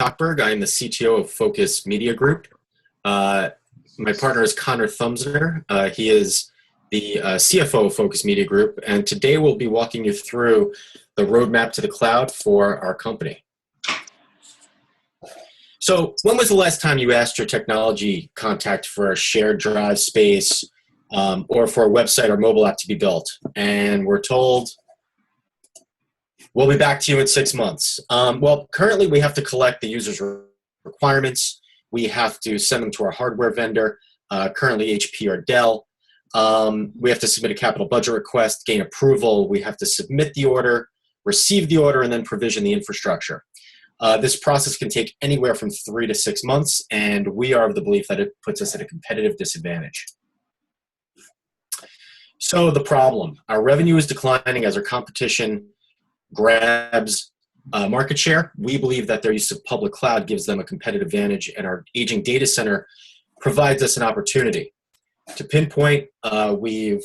Hochberg. I am the CTO of Focus Media Group. My partner is Connor Thumser. He is the CFO of Focus Media Group, and today we'll be walking you through the roadmap to the cloud for our company. So when was the last time you asked your technology contact for a shared drive space or for a website or mobile app to be built? And we're told, we'll be back to you in 6 months. Well, currently we have to collect the user's requirements. We have to send them to our hardware vendor, currently HP or Dell. We have to submit a capital budget request, gain approval. We have to submit the order, receive the order, and then provision the infrastructure. This process can take anywhere from 3 to 6 months, and we are of the belief that it puts us at a competitive disadvantage. So the problem, our revenue is declining as our competition grabs market share. We believe that their use of public cloud gives them a competitive advantage, and our aging data center provides us an opportunity. To pinpoint, we've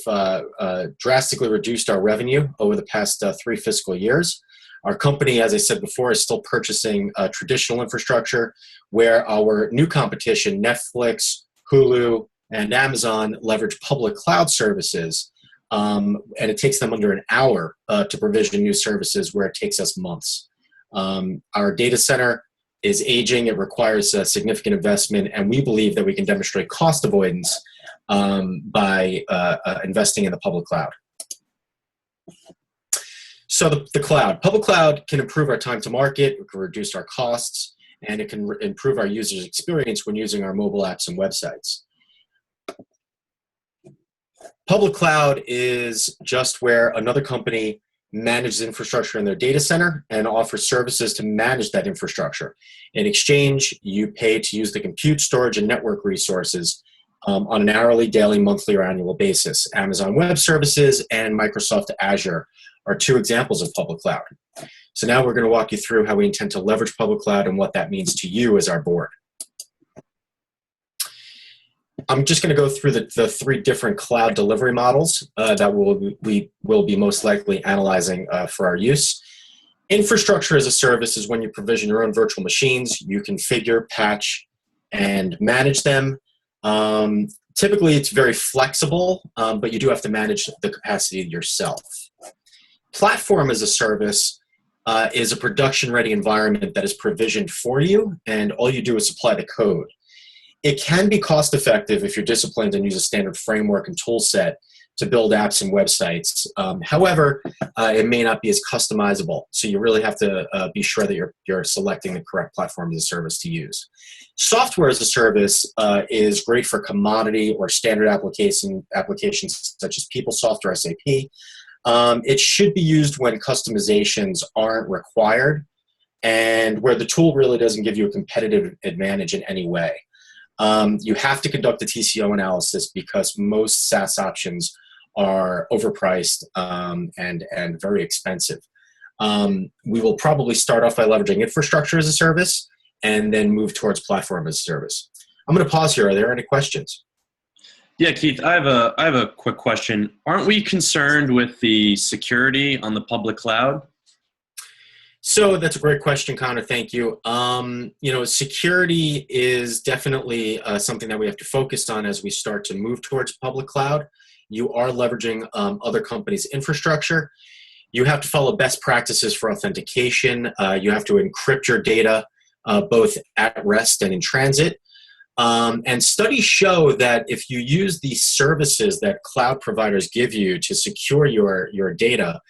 drastically reduced our revenue over the past 3 fiscal years. Our company, as I said before, is still purchasing traditional infrastructure, where our new competition, Netflix, Hulu, and Amazon, leverage public cloud services. And it takes them under an hour to provision new services, where it takes us months. Our data center is aging. It requires a significant investment, and we believe that we can demonstrate cost avoidance by investing in the public cloud. So the cloud. Public cloud can improve our time to market, it can reduce our costs, and it can improve our users' experience when using our mobile apps and websites. Public cloud is just where another company manages infrastructure in their data center and offers services to manage that infrastructure. In exchange, you pay to use the compute, storage, and network resources on an hourly, daily, monthly, or annual basis. Amazon Web Services and Microsoft Azure are 2 examples of public cloud. So now we're going to walk you through how we intend to leverage public cloud and what that means to you as our board. I'm just going to go through the 3 different cloud delivery models that we will be most likely analyzing for our use. Infrastructure as a service is when you provision your own virtual machines. You configure, patch, and manage them. Typically, it's very flexible, but you do have to manage the capacity yourself. Platform as a service is a production-ready environment that is provisioned for you, and all you do is supply the code. It can be cost-effective if you're disciplined and use a standard framework and tool set to build apps and websites. However, it may not be as customizable, so you really have to be sure that you're selecting the correct platform as a service to use. Software as a service is great for commodity or standard applications such as PeopleSoft or SAP. It should be used when customizations aren't required and where the tool really doesn't give you a competitive advantage in any way. You have to conduct a TCO analysis because most SaaS options are overpriced and very expensive. We will probably start off by leveraging infrastructure as a service and then move towards platform as a service. I'm going to pause here. Are there any questions? Yeah, Keith, I have a quick question. Aren't we concerned with the security on the public cloud? So that's a great question, Connor. Thank you. Security is definitely something that we have to focus on as we start to move towards public cloud. You are leveraging other companies' infrastructure. You have to follow best practices for authentication. You have to encrypt your data both at rest and in transit. And studies show that if you use the services that cloud providers give you to secure your data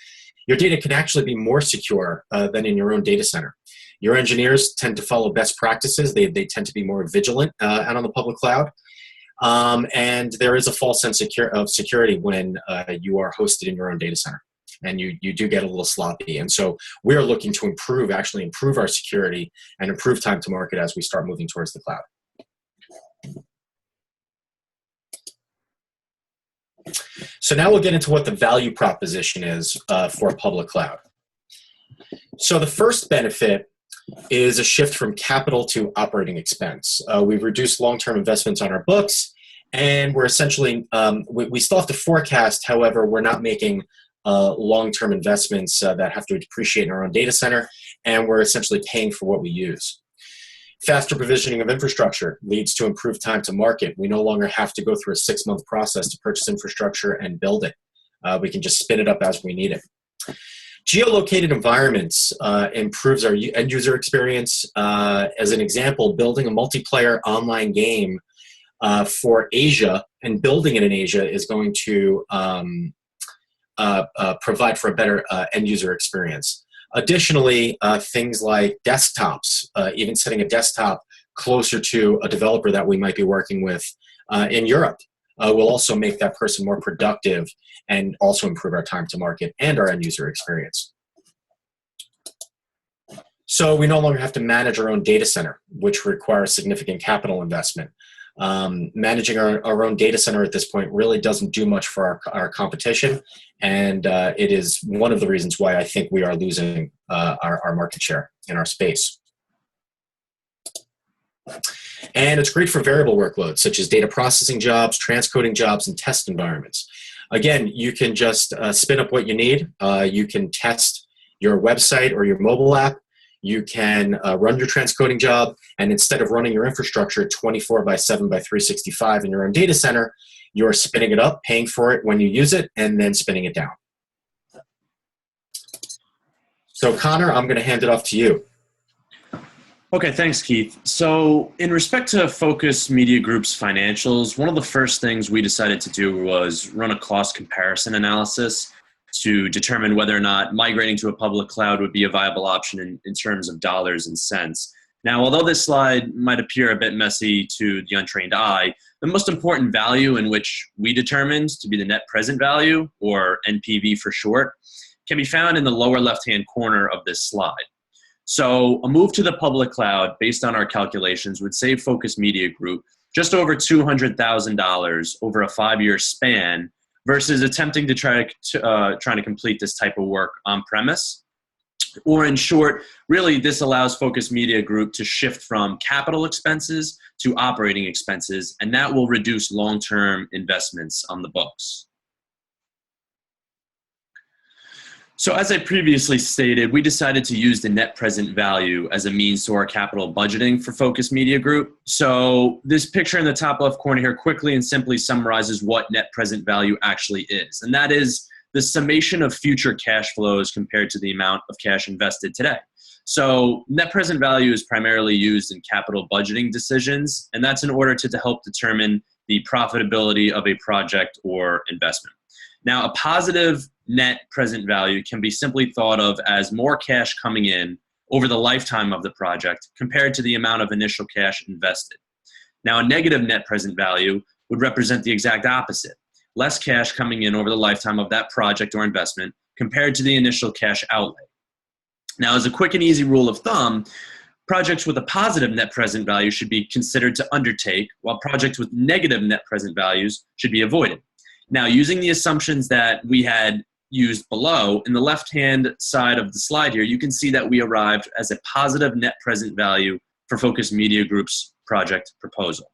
can actually be more secure than in your own data center. Your engineers tend to follow best practices. They tend to be more vigilant out on the public cloud. And there is a false sense of security when you are hosted in your own data center. And you do get a little sloppy. And so we're looking to improve our security and improve time to market as we start moving towards the cloud. So now we'll get into what the value proposition is for public cloud. So the first benefit is a shift from capital to operating expense. We've reduced long-term investments on our books, and we're essentially, we still have to forecast, however, we're not making long-term investments that have to depreciate in our own data center, and we're essentially paying for what we use. Faster provisioning of infrastructure leads to improved time to market. We no longer have to go through a 6-month process to purchase infrastructure and build it. We can just spin it up as we need it. Geolocated environments improves our end user experience. As an example, building a multiplayer online game for Asia and building it in Asia is going to provide for a better end user experience. Additionally, things like desktops, even setting a desktop closer to a developer that we might be working with in Europe, will also make that person more productive and also improve our time to market and our end user experience. So we no longer have to manage our own data center, which requires significant capital investment. Managing our own data center at this point really doesn't do much for our competition, and it is one of the reasons why I think we are losing our market share in our space. And it's great for variable workloads, such as data processing jobs, transcoding jobs, and test environments. Again, you can just spin up what you need. You can test your website or your mobile app. You can run your transcoding job, and instead of running your infrastructure 24/7/365 in your own data center, you're spinning it up, paying for it when you use it, and then spinning it down. So Connor, I'm going to hand it off to you. Okay, thanks, Keith. So in respect to Focus Media Group's financials, one of the first things we decided to do was run a cost comparison analysis to determine whether or not migrating to a public cloud would be a viable option in terms of dollars and cents. Now, although this slide might appear a bit messy to the untrained eye, the most important value in which we determined to be the net present value, or NPV for short, can be found in the lower left-hand corner of this slide. So a move to the public cloud based on our calculations would save Focus Media Group just over $200,000 over a 5-year span versus attempting to try to complete this type of work on premise. Or in short, really this allows Focus Media Group to shift from capital expenses to operating expenses, and that will reduce long-term investments on the books. So as I previously stated, we decided to use the net present value as a means to our capital budgeting for Focus Media Group. So this picture in the top left corner here quickly and simply summarizes what net present value actually is. And that is the summation of future cash flows compared to the amount of cash invested today. So net present value is primarily used in capital budgeting decisions, and that's in order to help determine the profitability of a project or investment. Now, a positive net present value can be simply thought of as more cash coming in over the lifetime of the project compared to the amount of initial cash invested. Now, a negative net present value would represent the exact opposite, less cash coming in over the lifetime of that project or investment compared to the initial cash outlay. Now, as a quick and easy rule of thumb, projects with a positive net present value should be considered to undertake, while projects with negative net present values should be avoided. Now, using the assumptions that we had used below, in the left-hand side of the slide here, you can see that we arrived as a positive net present value for Focus Media Group's project proposal.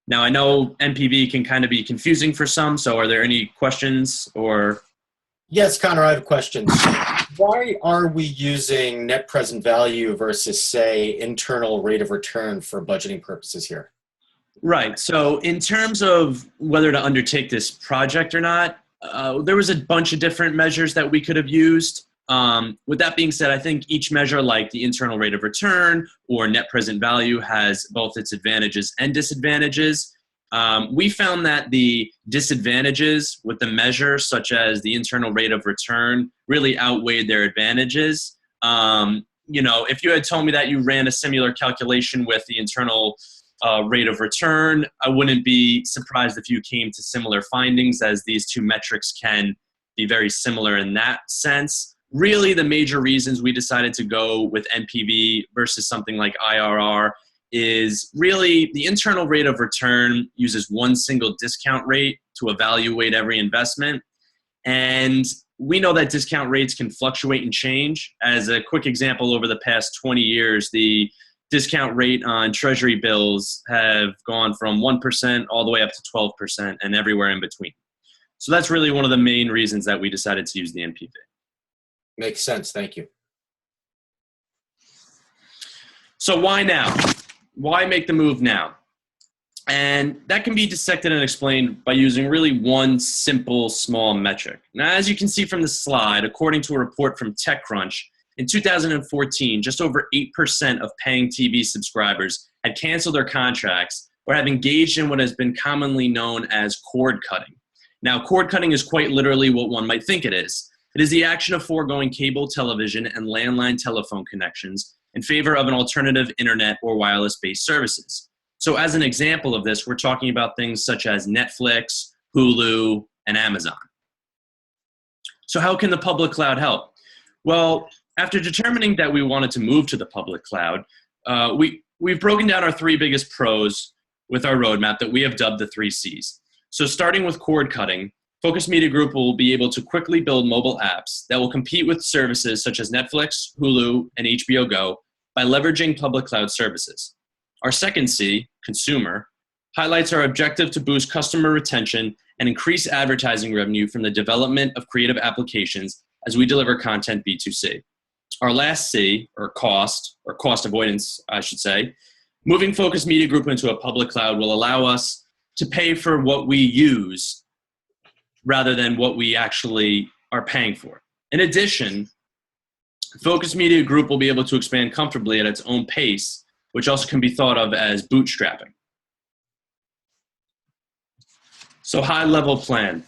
Now, I know NPV can kind of be confusing for some, so are there any questions or? Yes, Connor, I have a question. Why are we using net present value versus, say, internal rate of return for budgeting purposes here? Right. So in terms of whether to undertake this project or not, there was a bunch of different measures that we could have used. With that being said, I think each measure, like the internal rate of return or net present value, has both its advantages and disadvantages. We found that the disadvantages with the measure, such as the internal rate of return, really outweighed their advantages. If you had told me that you ran a similar calculation with the internal rate of return, I wouldn't be surprised if you came to similar findings, as these two metrics can be very similar in that sense. Really, the major reasons we decided to go with NPV versus something like IRR is really the internal rate of return uses one single discount rate to evaluate every investment. And we know that discount rates can fluctuate and change. As a quick example, over the past 20 years, the discount rate on treasury bills have gone from 1% all the way up to 12% and everywhere in between. So that's really one of the main reasons that we decided to use the NPV. Makes sense. Thank you. So why now? Why make the move now? And that can be dissected and explained by using really one simple, small metric. Now, as you can see from the slide, according to a report from TechCrunch, in 2014, just over 8% of paying TV subscribers had canceled their contracts or have engaged in what has been commonly known as cord cutting. Now, cord cutting is quite literally what one might think it is. It is the action of foregoing cable television and landline telephone connections in favor of an alternative internet or wireless-based services. So as an example of this, we're talking about things such as Netflix, Hulu, and Amazon. So how can the public cloud help? Well, after determining that we wanted to move to the public cloud, we've broken down our three biggest pros with our roadmap that we have dubbed the 3 Cs. So starting with cord cutting, Focus Media Group will be able to quickly build mobile apps that will compete with services such as Netflix, Hulu, and HBO Go by leveraging public cloud services. Our second C, consumer, highlights our objective to boost customer retention and increase advertising revenue from the development of creative applications as we deliver content B2C. Our last C, or cost avoidance, I should say, moving Focus Media Group into a public cloud will allow us to pay for what we use rather than what we actually are paying for. In addition, Focus Media Group will be able to expand comfortably at its own pace, which also can be thought of as bootstrapping. So high-level plan.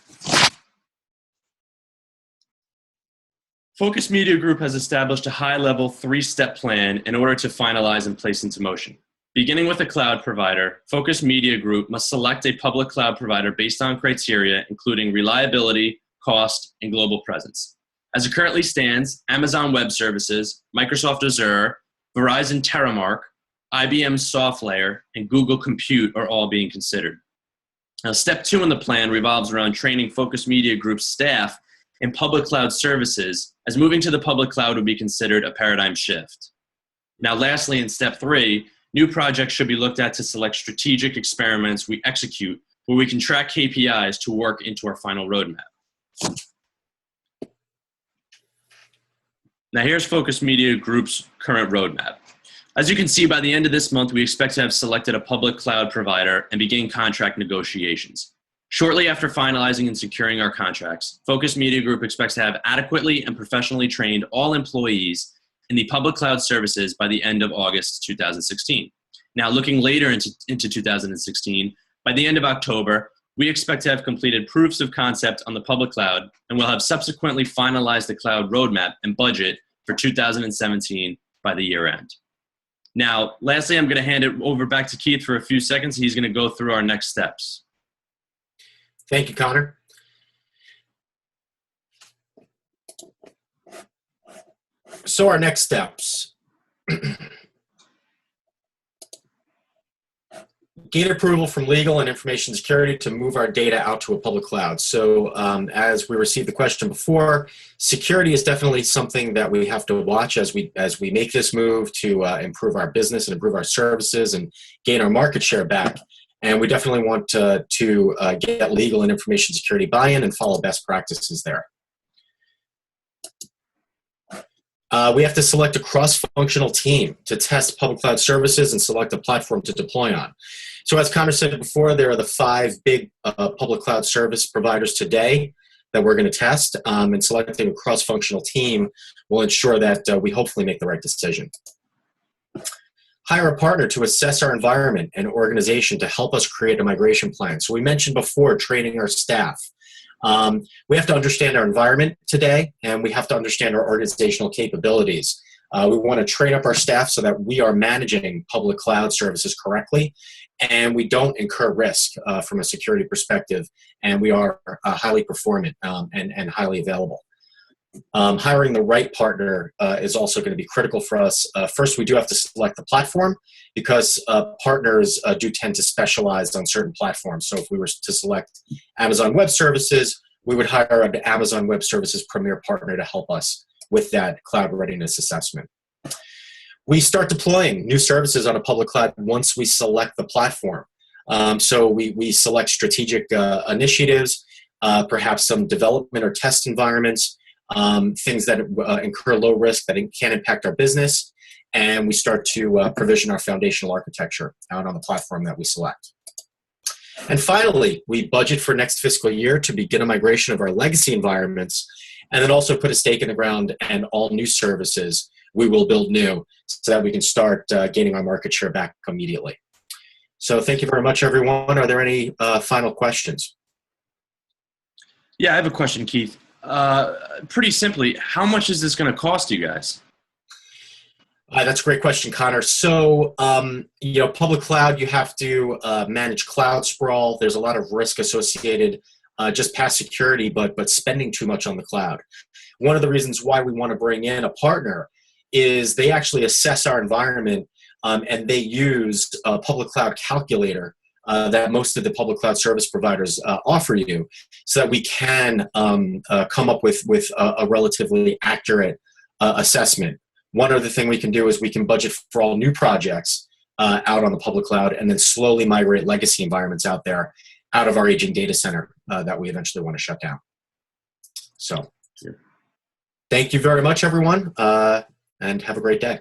Focus Media Group has established a high-level 3-step plan in order to finalize and place into motion. Beginning with a cloud provider, Focus Media Group must select a public cloud provider based on criteria including reliability, cost, and global presence. As it currently stands, Amazon Web Services, Microsoft Azure, Verizon Terramark, IBM SoftLayer, and Google Compute are all being considered. Now, step 2 in the plan revolves around training Focus Media Group's staff in public cloud services, as moving to the public cloud would be considered a paradigm shift. Now, lastly, in step 3, new projects should be looked at to select strategic experiments we execute where we can track KPIs to work into our final roadmap. Now, here's Focus Media Group's current roadmap. As you can see, by the end of this month, we expect to have selected a public cloud provider and begin contract negotiations. Shortly after finalizing and securing our contracts, Focus Media Group expects to have adequately and professionally trained all employees in the public cloud services by the end of August 2016. Now, looking later into 2016, by the end of October, we expect to have completed proofs of concept on the public cloud, and we'll have subsequently finalized the cloud roadmap and budget for 2017 by the year end. Now, lastly, I'm going to hand it over back to Keith for a few seconds. He's going to go through our next steps. Thank you, Connor. So our next steps. Gain approval from legal and information security to move our data out to a public cloud. So as we received the question before, security is definitely something that we have to watch as we make this move to improve our business and improve our services and gain our market share back. And we definitely want to get legal and information security buy-in and follow best practices there. We have to select a cross-functional team to test public cloud services and select a platform to deploy on. So as Connor said before, there are the 5 big public cloud service providers today that we're going to test, and selecting a cross-functional team will ensure that we hopefully make the right decision. Hire a partner to assess our environment and organization to help us create a migration plan. So we mentioned before training our staff. We have to understand our environment today, and we have to understand our organizational capabilities. We want to train up our staff so that we are managing public cloud services correctly, and we don't incur risk from a security perspective, and we are highly performant and highly available. Hiring the right partner is also going to be critical for us. First, we do have to select the platform because partners do tend to specialize on certain platforms. So if we were to select Amazon Web Services, we would hire an Amazon Web Services premier partner to help us with that cloud readiness assessment. We start deploying new services on a public cloud once we select the platform. So we select strategic initiatives, perhaps some development or test environments, things that incur low risk that can impact our business. and we start to provision our foundational architecture out on the platform that we select. And finally, we budget for next fiscal year to begin a migration of our legacy environments, and then also put a stake in the ground and all new services we will build new so that we can start gaining our market share back immediately. So thank you very much, everyone. Are there any final questions? Yeah, I have a question, Keith. Pretty simply, how much is this going to cost you guys? That's a great question, Connor. So, public cloud, you have to manage cloud sprawl. There's a lot of risk associated just past security, but spending too much on the cloud. One of the reasons why we want to bring in a partner is they actually assess our environment and they use a public cloud calculator that most of the public cloud service providers offer you, so that we can come up with a relatively accurate assessment. One other thing we can do is we can budget for all new projects out on the public cloud and then slowly migrate legacy environments out there, out of our aging data center that we eventually want to shut down. So thank you very much, everyone, and have a great day.